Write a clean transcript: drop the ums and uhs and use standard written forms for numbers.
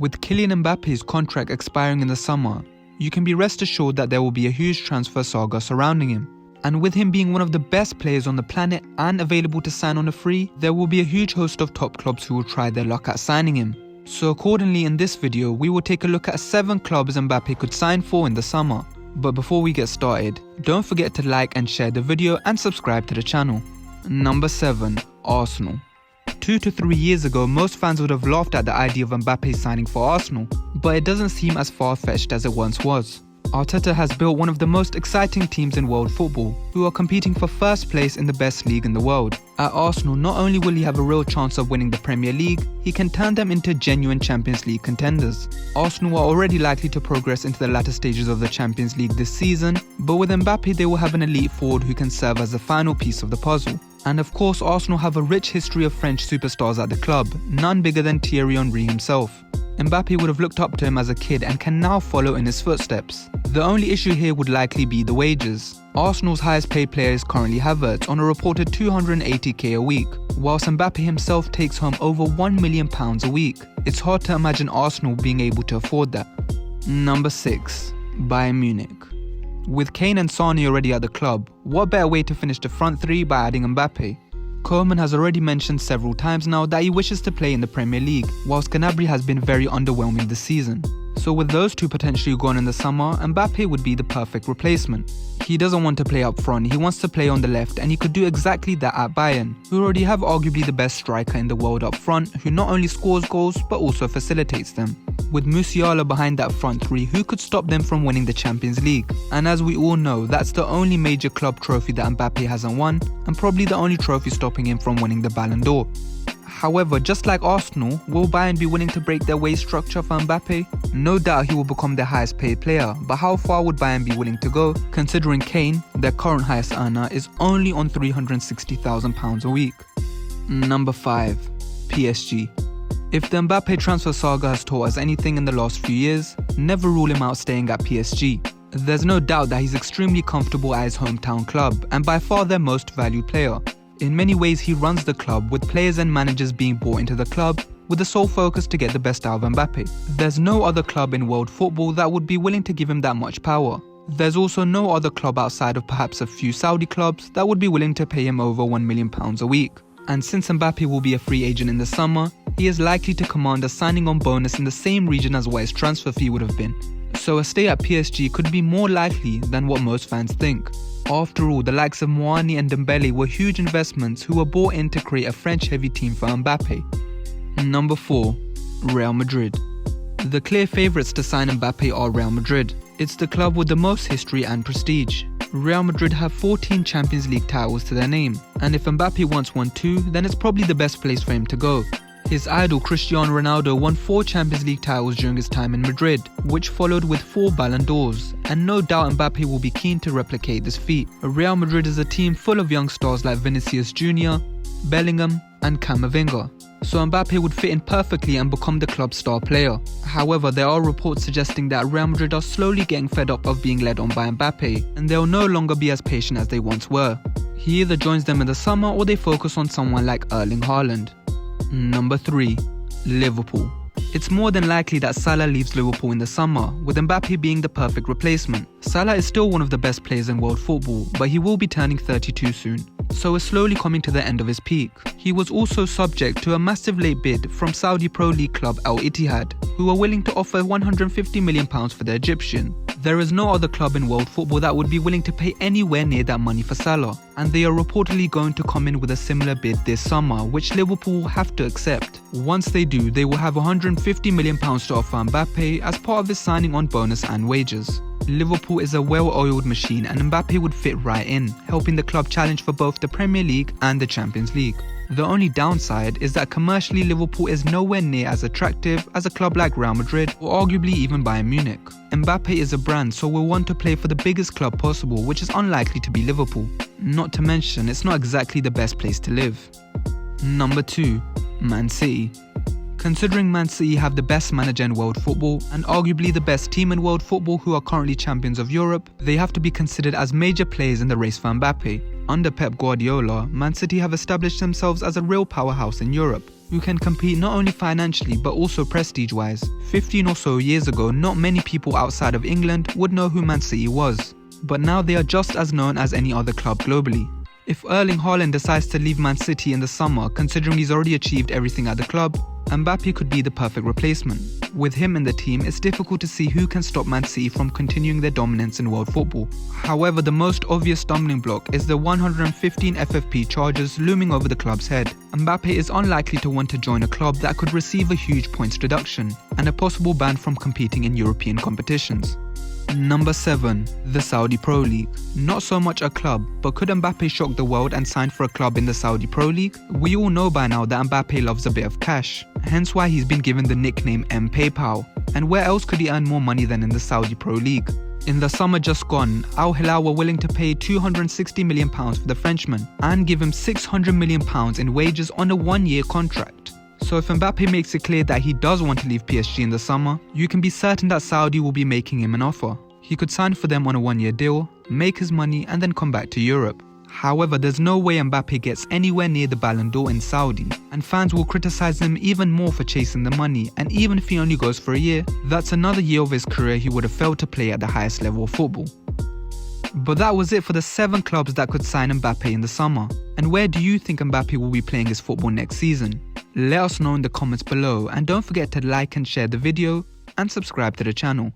With Kylian Mbappe's contract expiring in the summer, you can be rest assured that there will be a huge transfer saga surrounding him. And with him being one of the best players on the planet and available to sign on a free, there will be a huge host of top clubs who will try their luck at signing him. So accordingly, in this video, we will take a look at 7 clubs Mbappe could sign for in the summer. But before we get started, don't forget to like and share the video and subscribe to the channel. Number 7. Arsenal. 2 to 3 years ago, most fans would have laughed at the idea of Mbappe signing for Arsenal, but it doesn't seem as far-fetched as it once was. Arteta has built one of the most exciting teams in world football, who are competing for first place in the best league in the world. At Arsenal, not only will he have a real chance of winning the Premier League, he can turn them into genuine Champions League contenders. Arsenal are already likely to progress into the latter stages of the Champions League this season, but with Mbappe they will have an elite forward who can serve as the final piece of the puzzle. And of course, Arsenal have a rich history of French superstars at the club, none bigger than Thierry Henry himself. Mbappe would have looked up to him as a kid and can now follow in his footsteps. The only issue here would likely be the wages. Arsenal's highest paid player is currently Havertz on a reported £280k a week, whilst Mbappe himself takes home over £1 million a week. It's hard to imagine Arsenal being able to afford that. Number 6. Bayern Munich. With Kane and Sane already at the club, what better way to finish the front three by adding Mbappe? Koeman has already mentioned several times now that he wishes to play in the Premier League, whilst Gnabry has been very underwhelming this season. So with those two potentially gone in the summer, Mbappe would be the perfect replacement. He doesn't want to play up front, he wants to play on the left, and he could do exactly that at Bayern, who already have arguably the best striker in the world up front, who not only scores goals but also facilitates them. With Musiala behind that front three, who could stop them from winning the Champions League? And as we all know, that's the only major club trophy that Mbappe hasn't won, and probably the only trophy stopping him from winning the Ballon d'Or. However, just like Arsenal, will Bayern be willing to break their wage structure for Mbappe? No doubt he will become their highest paid player, but how far would Bayern be willing to go, considering Kane, their current highest earner, is only on £360,000 a week? Number 5. PSG. If the Mbappe transfer saga has taught us anything in the last few years, never rule him out staying at PSG. There's no doubt that he's extremely comfortable at his hometown club, and by far their most valued player. In many ways, he runs the club, with players and managers being brought into the club with the sole focus to get the best out of Mbappe. There's no other club in world football that would be willing to give him that much power. There's also no other club outside of perhaps a few Saudi clubs that would be willing to pay him over £1 million a week. And since Mbappe will be a free agent in the summer, he is likely to command a signing on bonus in the same region as what his transfer fee would have been. So a stay at PSG could be more likely than what most fans think. After all, the likes of Moani and Dembele were huge investments who were brought in to create a French-heavy team for Mbappe. Number 4. Real Madrid. The clear favourites to sign Mbappe are Real Madrid. It's the club with the most history and prestige. Real Madrid have 14 Champions League titles to their name, and if Mbappe wants one too, then it's probably the best place for him to go. His idol Cristiano Ronaldo won 4 Champions League titles during his time in Madrid, which followed with 4 Ballon d'Ors, and no doubt Mbappe will be keen to replicate this feat. Real Madrid is a team full of young stars like Vinicius Jr., Bellingham and Camavinga, so Mbappe would fit in perfectly and become the club's star player. However, there are reports suggesting that Real Madrid are slowly getting fed up of being led on by Mbappe, and they'll no longer be as patient as they once were. He either joins them in the summer or they focus on someone like Erling Haaland. Number 3. Liverpool. It's more than likely that Salah leaves Liverpool in the summer, with Mbappe being the perfect replacement. Salah is still one of the best players in world football, but he will be turning 32 soon, so is slowly coming to the end of his peak. He was also subject to a massive late bid from Saudi Pro League club Al Ittihad, who are willing to offer £150 million for the Egyptian. There is no other club in world football that would be willing to pay anywhere near that money for Salah, and they are reportedly going to come in with a similar bid this summer, which Liverpool will have to accept. Once they do, they will have £150 million to offer Mbappe as part of his signing on bonus and wages. Liverpool is a well-oiled machine and Mbappe would fit right in, helping the club challenge for both the Premier League and the Champions League. The only downside is that commercially Liverpool is nowhere near as attractive as a club like Real Madrid or arguably even Bayern Munich. Mbappe is a brand, so will want to play for the biggest club possible, which is unlikely to be Liverpool. Not to mention, it's not exactly the best place to live. Number 2. Man City. Considering Man City have the best manager in world football and arguably the best team in world football who are currently champions of Europe, they have to be considered as major players in the race for Mbappe. Under Pep Guardiola, Man City have established themselves as a real powerhouse in Europe, who can compete not only financially but also prestige-wise. 15 or so years ago, not many people outside of England would know who Man City was, but now they are just as known as any other club globally. If Erling Haaland decides to leave Man City in the summer, considering he's already achieved everything at the club, Mbappe could be the perfect replacement. With him in the team, it's difficult to see who can stop Man City from continuing their dominance in world football. However, the most obvious stumbling block is the 115 FFP charges looming over the club's head. Mbappe is unlikely to want to join a club that could receive a huge points deduction and a possible ban from competing in European competitions. Number 7. The Saudi Pro League. Not so much a club, but could Mbappe shock the world and sign for a club in the Saudi Pro League? We all know by now that Mbappe loves a bit of cash, hence why he's been given the nickname M-PayPal. And where else could he earn more money than in the Saudi Pro League? In the summer just gone, Al Hilal were willing to pay £260 million for the Frenchman and give him £600 million in wages on a one-year contract. So if Mbappe makes it clear that he does want to leave PSG in the summer, you can be certain that Saudi will be making him an offer. He could sign for them on a one-year deal, make his money and then come back to Europe. However, there's no way Mbappe gets anywhere near the Ballon d'Or in Saudi, and fans will criticize him even more for chasing the money, and even if he only goes for a year, that's another year of his career he would have failed to play at the highest level of football. But that was it for the 7 clubs that could sign Mbappe in the summer. And where do you think Mbappe will be playing his football next season? Let us know in the comments below, and don't forget to like and share the video and subscribe to the channel.